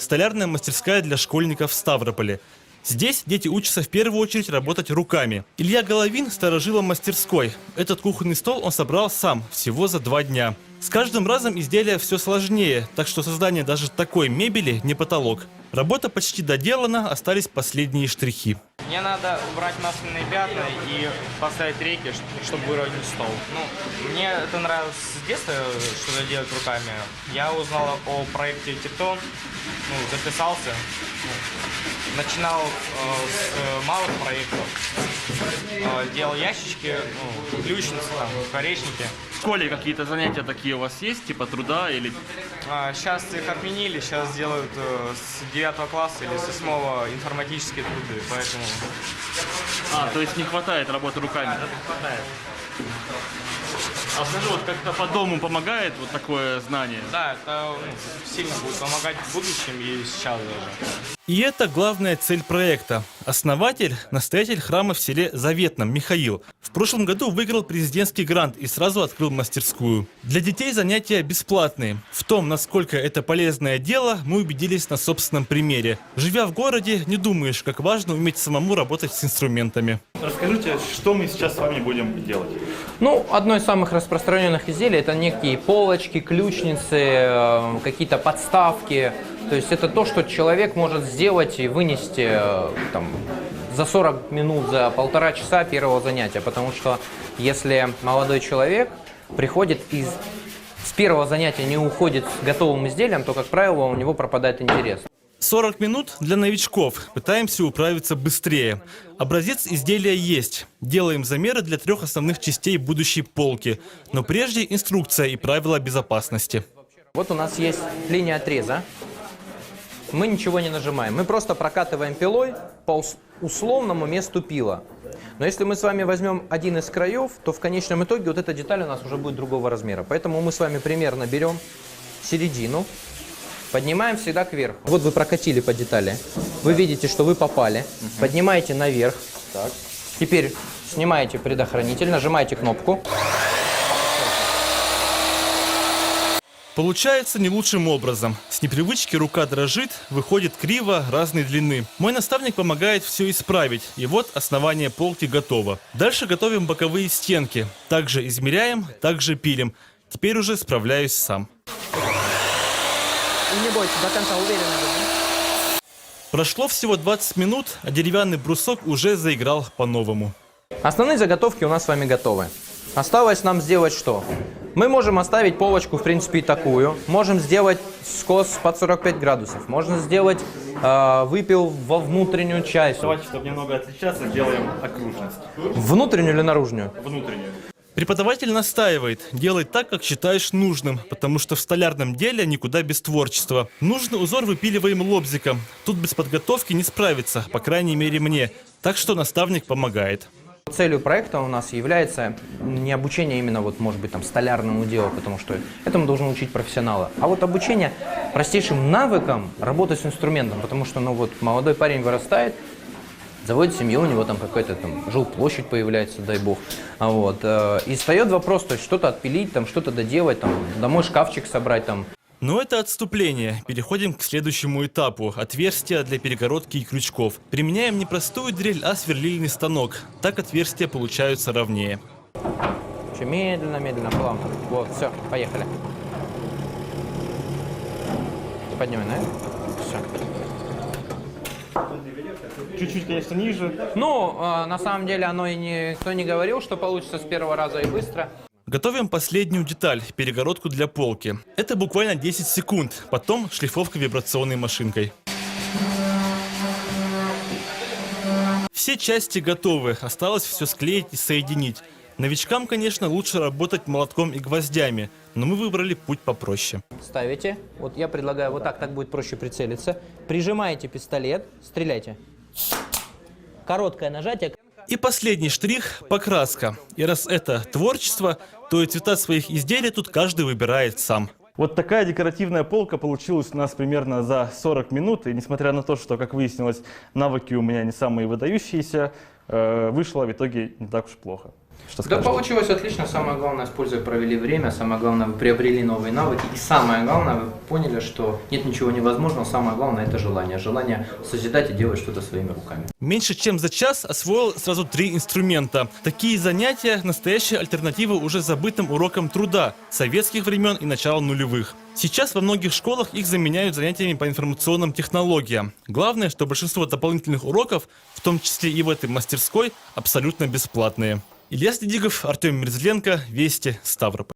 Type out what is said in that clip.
столярная мастерская для школьников в Ставрополе. Здесь дети учатся в первую очередь работать руками. Илья Головин – старожилом мастерской. Этот кухонный стол он собрал сам, всего за 2 дня. С каждым разом изделие все сложнее, так что создание даже такой мебели не потолок. Работа почти доделана, остались последние штрихи. Мне надо убрать масляные пятна и поставить рейки, чтобы выровнять стол. Мне это нравилось с детства, что делать руками. Я узнал о проекте Титон, записался. Начинал с малых проектов, делал ящички, ключницы, скворечники. В школе какие-то занятия такие у вас есть, типа труда или... Сейчас их отменили, сейчас делают с 9 класса или с 8 информатические труды, поэтому... то есть не хватает работы руками? Да, не хватает. А скажи, вот как-то по дому помогает вот такое знание? Да, это сильно будет помогать в будущем и сейчас даже. И это главная цель проекта. Основатель, настоятель храма в селе Заветном Михаил. В прошлом году выиграл президентский грант и сразу открыл мастерскую. Для детей занятия бесплатные. В том, насколько это полезное дело, мы убедились на собственном примере. Живя в городе, не думаешь, как важно уметь самому работать с инструментами. Расскажите, что мы сейчас с вами будем делать? Одно из самых распространенных изделий – это некие полочки, ключницы, какие-то подставки. То есть это то, что человек может сделать и вынести за 40 минут, за 1,5 часа первого занятия. Потому что если молодой человек приходит и с первого занятия не уходит с готовым изделием, то, как правило, у него пропадает интерес. 40 минут для новичков. Пытаемся управиться быстрее. Образец изделия есть. Делаем замеры для 3 основных частей будущей полки. Но прежде инструкция и правила безопасности. Вот у нас есть линия отреза. Мы ничего не нажимаем. Мы просто прокатываем пилой по условному месту пила. Но если мы с вами возьмем один из краев, то в конечном итоге вот эта деталь у нас уже будет другого размера. Поэтому мы с вами примерно берем середину. Поднимаем всегда кверху. Вот вы прокатили по детали. Вы видите, что вы попали. Поднимаете наверх. Так. Теперь снимаете предохранитель, нажимаете кнопку. Получается не лучшим образом. С непривычки рука дрожит, выходит криво, разной длины. Мой наставник помогает все исправить. И вот основание полки готово. Дальше готовим боковые стенки. Также измеряем, также пилим. Теперь уже справляюсь сам. И не бойтесь, до конца уверенно. Прошло всего 20 минут, а деревянный брусок уже заиграл по-новому. Основные заготовки у нас с вами готовы. Осталось нам сделать что? Мы можем оставить полочку, в принципе, и такую. Можем сделать скос под 45 градусов. Можно сделать выпил во внутреннюю часть. Давайте, чтобы немного отличаться, сделаем окружность. Внутреннюю или наружную? Внутреннюю. Преподаватель настаивает, делай так, как считаешь нужным, потому что в столярном деле никуда без творчества. Нужный узор выпиливаем лобзиком. Тут без подготовки не справиться, по крайней мере мне. Так что наставник помогает. Целью проекта у нас является не обучение именно, может быть, столярному делу, потому что этому должен учить профессионала, а вот обучение простейшим навыкам работать с инструментом, потому что, молодой парень вырастает, заводит семью, у него какая-то жилплощадь появляется, дай бог. И встает вопрос, то есть что-то отпилить, что-то доделать, домой шкафчик собрать. Но это отступление. Переходим к следующему этапу. Отверстия для перегородки и крючков. Применяем не простую дрель, а сверлильный станок. Так отверстия получаются ровнее. Очень медленно, плавно. Вот, все, поехали. Поднимай, да? Все. Чуть-чуть, конечно, ниже. На самом деле, никто не говорил, что получится с первого раза и быстро. Готовим последнюю деталь – перегородку для полки. Это буквально 10 секунд, потом шлифовка вибрационной машинкой. Все части готовы, осталось все склеить и соединить. Новичкам, конечно, лучше работать молотком и гвоздями, но мы выбрали путь попроще. Ставите, я предлагаю так будет проще прицелиться. Прижимаете пистолет, стреляйте. Короткое нажатие. И последний штрих – покраска. И раз это творчество, то и цвета своих изделий тут каждый выбирает сам. Вот такая декоративная полка получилась у нас примерно за 40 минут. И несмотря на то, что, как выяснилось, навыки у меня не самые выдающиеся, вышло в итоге не так уж плохо. Что Да, скажете? получилось отлично. Самое главное, с пользой провели время. Самое главное, вы приобрели новые навыки. И самое главное, вы поняли, что нет ничего невозможного. Самое главное, это желание. Желание созидать и делать что-то своими руками. Меньше чем за час освоил сразу 3 инструмента. Такие занятия – настоящая альтернатива уже забытым урокам труда советских времен и начала нулевых. Сейчас во многих школах их заменяют занятиями по информационным технологиям. Главное, что большинство дополнительных уроков, в том числе и в этой мастерской, абсолютно бесплатные. Илья Следигов, Артем Мерзленко, Вести, Ставрополь.